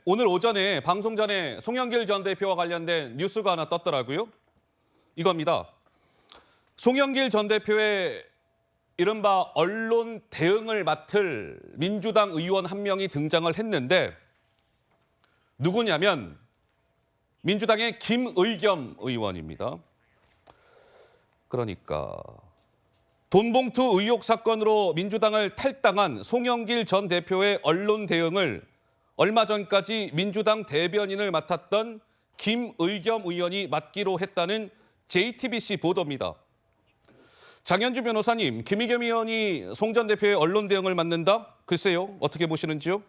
오늘 오전에 방송 전에 송영길 전 대표와 관련된 뉴스가 하나 떴더라고요. 이겁니다. 송영길 전 대표의 이른바 언론 대응을 맡을 민주당 의원 한 명이 등장을 했는데 누구냐면 민주당의 김의겸 의원입니다. 그러니까 돈봉투 의혹 사건으로 민주당을 탈당한 송영길 전 대표의 언론 대응을 얼마 전까지 민주당 대변인을 맡았던 김의겸 의원이 맡기로 했다는 JTBC 보도입니다. 장현주 변호사님, 김의겸 의원이 송 전 대표의 언론 대응을 맡는다? 글쎄요, 어떻게 보시는지요?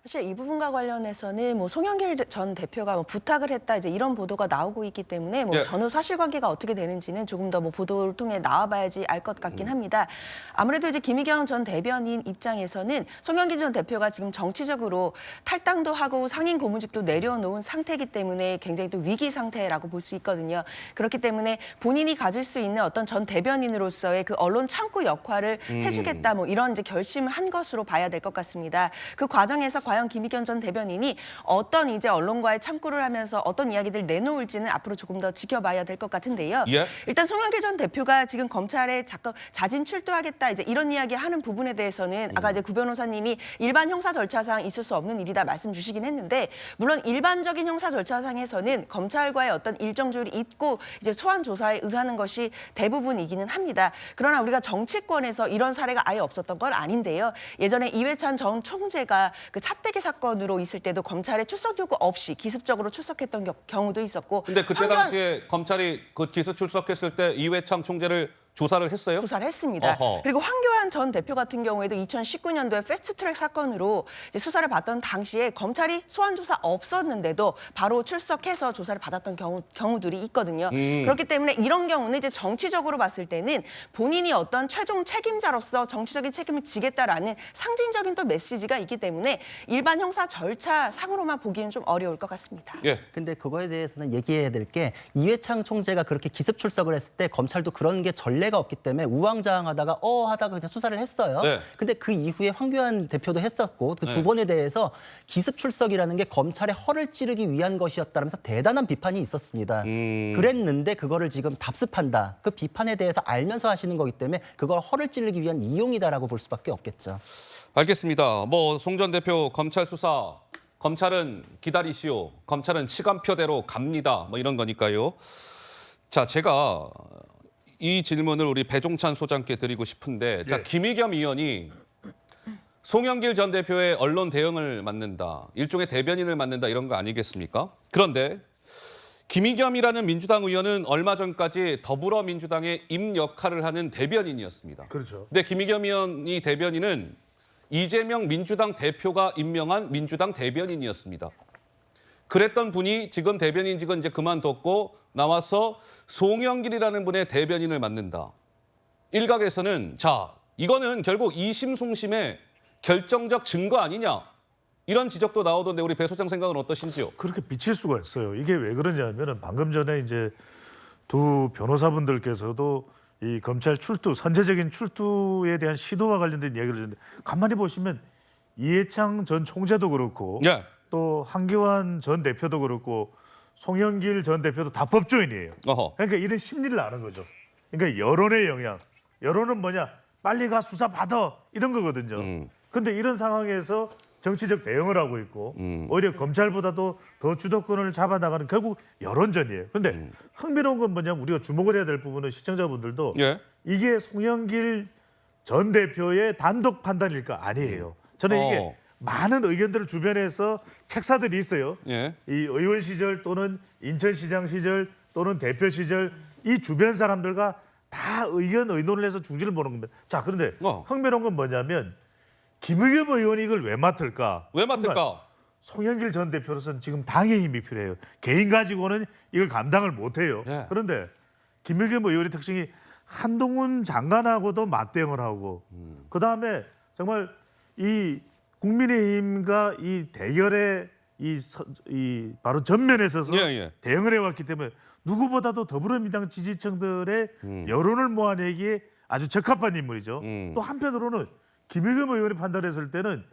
사실 이 부분과 관련해서는 송영길 전 대표가 부탁을 했다 이제 이런 보도가 나오고 있기 때문에 예. 전후 사실관계가 어떻게 되는지는 조금 더 보도를 통해 나와봐야지 알 것 같긴 합니다. 아무래도 이제 김의겸 전 대변인 입장에서는 송영길 전 대표가 지금 정치적으로 탈당도 하고 상임 고문직도 내려놓은 상태이기 때문에 굉장히 또 위기 상태라고 볼 수 있거든요. 그렇기 때문에 본인이 가질 수 있는 어떤 전 대변인으로서의 그 언론 창구 역할을 해주겠다 이런 이제 결심을 한 것으로 봐야 될 것 같습니다. 그 과정에서 과연 김의겸 전 대변인이 어떤 이제 언론과의 참고를 하면서 어떤 이야기들 내놓을지는 앞으로 조금 더 지켜봐야 될 것 같은데요. 예. 일단 송영길 전 대표가 지금 검찰에 자진 출두하겠다 이제 이런 이야기 하는 부분에 대해서는 아까 이제 구 변호사님이 일반 형사 절차상 있을 수 없는 일이다 말씀 주시긴 했는데 물론 일반적인 형사 절차상에서는 검찰과의 어떤 일정 조율이 있고 이제 소환 조사에 응하는 것이 대부분이기는 합니다. 그러나 우리가 정치권에서 이런 사례가 아예 없었던 건 아닌데요. 예전에 이회찬 전 총재가 그 차떼기 사건으로 있을 때도 검찰에 출석 요구 없이 기습적으로 출석했던 경우도 있었고. 근데 그때 당시에 검찰이 그 기소 출석했을 때 이회창 총재를 조사를 했어요? 조사를 했습니다. 어허. 그리고 황교안 전 대표 같은 경우에도 2019년도에 패스트트랙 사건으로 이제 수사를 받던 당시에 검찰이 소환 조사 없었는데도 바로 출석해서 조사를 받았던 경우들이 있거든요. 그렇기 때문에 이런 경우는 이제 정치적으로 봤을 때는 본인이 어떤 최종 책임자로서 정치적인 책임을 지겠다라는 상징적인 또 메시지가 있기 때문에 일반 형사 절차 상으로만 보기는 좀 어려울 것 같습니다. 예. 근데 그거에 대해서는 얘기해야 될 게 이회창 총재가 그렇게 기습 출석을 했을 때 검찰도 그런 게 전례가 없기 때문에 우왕좌왕하다가 하다가 그냥 수사를 했어요. 네. 근데 그 이후에 황교안 대표도 했었고 그 네. 두 번에 대해서 기습 출석이라는 게 검찰의 허를 찌르기 위한 것이었다면서 대단한 비판이 있었습니다. 그랬는데 그거를 지금 답습한다. 그 비판에 대해서 알면서 하시는 거기 때문에 그걸 허를 찌르기 위한 이용이다라고 볼 수밖에 없겠죠. 알겠습니다. 송 전 대표 검찰 수사, 검찰은 기다리시오. 검찰은 시간표대로 갑니다. 이런 거니까요. 자, 제가 이 질문을 우리 배종찬 소장께 드리고 싶은데, 자, 김의겸 의원이 송영길 전 대표의 언론 대응을 맡는다, 일종의 대변인을 맡는다 이런 거 아니겠습니까? 그런데 김의겸이라는 민주당 의원은 얼마 전까지 더불어민주당의 임 역할을 하는 대변인이었습니다. 그렇죠. 근데 김의겸 의원이 대변인은 이재명 민주당 대표가 임명한 민주당 대변인이었습니다. 그랬던 분이 지금 대변인직은 이제 그만뒀고 나와서 송영길이라는 분의 대변인을 맡는다. 일각에서는 자, 이거는 결국 이심송심의 결정적 증거 아니냐. 이런 지적도 나오던데 우리 배 소장 생각은 어떠신지요? 그렇게 비칠 수가 있어요. 이게 왜 그러냐면은 방금 전에 이제 두 변호사분들께서도 이 검찰 출두, 선제적인 출두에 대한 시도와 관련된 이야기를 했는데 가만히 보시면 이해창 전 총재도 그렇고 예. 또 황교안 전 대표도 그렇고 송영길 전 대표도 다 법조인이에요. 어허. 그러니까 이런 심리를 아는 거죠. 그러니까 여론의 영향. 여론은 뭐냐? 빨리 가 수사 받아 이런 거거든요. 근데 이런 상황에서 정치적 대응을 하고 있고 오히려 검찰보다도 더 주도권을 잡아나가는 결국 여론전이에요. 그런데 흥미로운 건 뭐냐면 우리가 주목을 해야 될 부분은 시청자분들도 예. 이게 송영길 전 대표의 단독 판단일까? 아니에요. 저는 이게 많은 의견들을 주변에서 책사들이 있어요. 예. 이 의원 시절 또는 인천시장 시절 또는 대표 시절 이 주변 사람들과 다 의논을 해서 중지를 보는 겁니다. 자, 그런데 흥미로운 건 뭐냐면 김의겸 의원이 이걸 왜 맡을까? 왜 맡을까? 송영길 전 대표로서는 지금 당의 힘이 필요해요. 개인 가지고는 이걸 감당을 못해요. 예. 그런데 김의겸 의원의 특징이 한동훈 장관하고도 맞대응을 하고 그다음에 정말 이 국민의힘과 이 대결의 이 바로 전면에 서서 예. 대응을 해왔기 때문에 누구보다도 더불어민주당 지지층들의 여론을 모아내기에 아주 적합한 인물이죠. 또 한편으로는 김의겸 의원이 판단했을 때는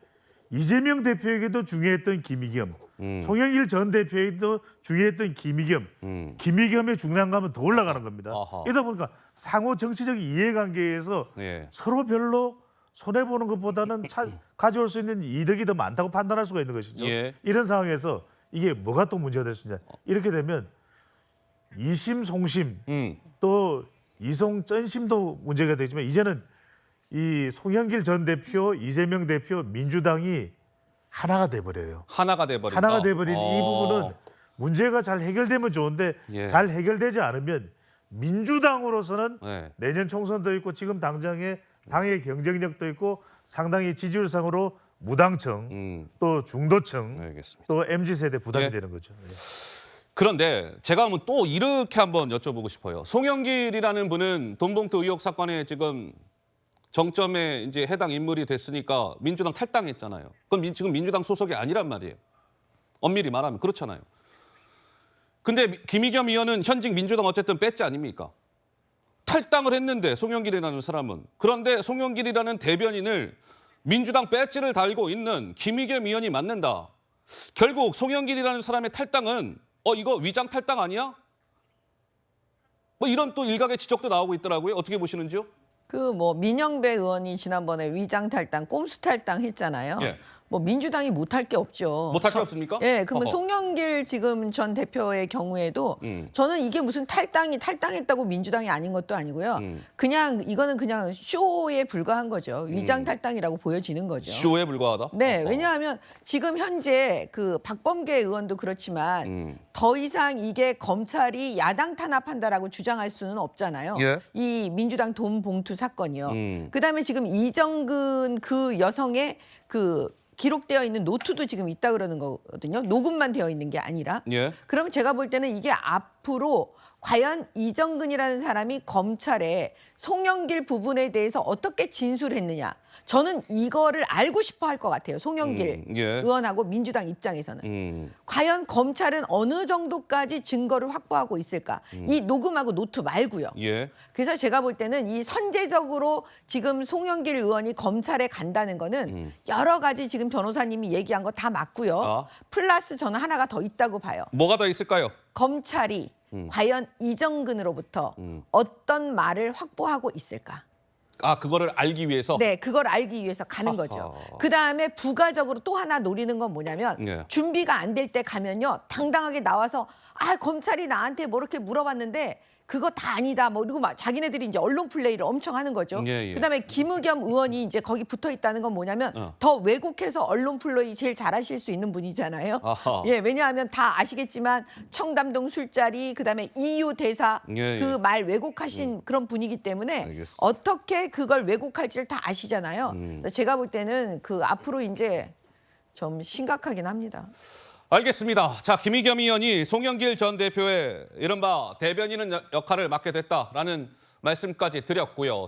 이재명 대표에게도 중요했던 김의겸, 송영길 전 대표에게도 중요했던 김의겸의 중량감은 더 올라가는 겁니다. 아하. 이러다 보니까 상호 정치적 이해관계에서 예. 서로 별로 손해 보는 것보다는 가져올 수 있는 이득이 더 많다고 판단할 수가 있는 것이죠. 예. 이런 상황에서 이게 뭐가 또 문제가 될 수 있냐? 이렇게 되면 이심 송심 또 이송 쩐심도 문제가 되지만 이제는 이 송영길 전 대표, 이재명 대표, 민주당이 하나가 돼버려요. 하나가 돼버린다. 하나가 돼버린 이 부분은 문제가 잘 해결되면 좋은데 예. 잘 해결되지 않으면 민주당으로서는 네. 내년 총선도 있고 지금 당장에 당의 경쟁력도 있고 상당히 지지율상으로 무당층 또 중도층 알겠습니다. 또 MZ세대 부담이 예. 되는 거죠. 예. 그런데 제가 한번 또 이렇게 한번 여쭤보고 싶어요. 송영길이라는 분은 돈봉투 의혹 사건에 지금 정점에 이제 해당 인물이 됐으니까 민주당 탈당했잖아요. 그럼 지금 민주당 소속이 아니란 말이에요. 엄밀히 말하면 그렇잖아요. 근데 김의겸 의원은 현직 민주당 어쨌든 배지 아닙니까? 탈당을 했는데 송영길이라는 사람은. 그런데 송영길이라는 대변인을 민주당 배지를 달고 있는 김의겸 의원이 맡는다. 결국 송영길이라는 사람의 탈당은 이거 위장 탈당 아니야? 뭐 이런 또 일각의 지적도 나오고 있더라고요. 어떻게 보시는지요? 그 뭐 민영배 의원이 지난번에 위장 탈당, 꼼수 탈당 했잖아요. 예. 뭐 민주당이 못할 게 없죠. 못할 게 없습니까? 예, 그러면 어허. 송영길 지금 전 대표의 경우에도 저는 이게 무슨 탈당했다고 민주당이 아닌 것도 아니고요. 그냥 이거는 그냥 쇼에 불과한 거죠. 위장 탈당이라고 보여지는 거죠. 쇼에 불과하다? 네, 어허. 왜냐하면 지금 현재 그 박범계 의원도 그렇지만 더 이상 이게 검찰이 야당 탄압한다라고 주장할 수는 없잖아요. 예. 이 민주당 돈 봉투 사건이요. 그다음에 지금 이정근 그 여성의 그 기록되어 있는 노트도 지금 있다 그러는 거거든요. 녹음만 되어 있는 게 아니라. 예. 그럼 제가 볼 때는 이게 앞으로 과연 이정근이라는 사람이 검찰에 송영길 부분에 대해서 어떻게 진술했느냐. 저는 이거를 알고 싶어 할 것 같아요. 송영길 예. 의원하고 민주당 입장에서는. 과연 검찰은 어느 정도까지 증거를 확보하고 있을까. 이 녹음하고 노트 말고요. 예. 그래서 제가 볼 때는 이 선제적으로 지금 송영길 의원이 검찰에 간다는 거는 여러 가지 지금 변호사님이 얘기한 거 다 맞고요. 아. 플러스 저는 하나가 더 있다고 봐요. 뭐가 더 있을까요? 검찰이 과연 이정근으로부터 어떤 말을 확보하고 있을까? 아, 그거를 알기 위해서? 네, 그걸 알기 위해서 가는 거죠. 그다음에 부가적으로 또 하나 노리는 건 뭐냐면 예. 준비가 안 될 때 가면요. 당당하게 나와서 검찰이 나한테 뭐 이렇게 물어봤는데 그거 다 아니다. 뭐 그리고 막 자기네들이 이제 언론 플레이를 엄청 하는 거죠. 예, 예. 그다음에 김의겸 의원이 이제 거기 붙어 있다는 건 뭐냐면 더 왜곡해서 언론 플레이 제일 잘하실 수 있는 분이잖아요. 아하. 예, 왜냐하면 다 아시겠지만 청담동 술자리 그다음에 EU 대사 예, 예. 그 말 왜곡하신 그런 분이기 때문에 알겠습니다. 어떻게 그걸 왜곡할지를 다 아시잖아요. 그래서 제가 볼 때는 그 앞으로 이제 좀 심각하긴 합니다. 알겠습니다. 자, 김의겸 의원이 송영길 전 대표의 이른바 대변인 역할을 맡게 됐다라는 말씀까지 드렸고요.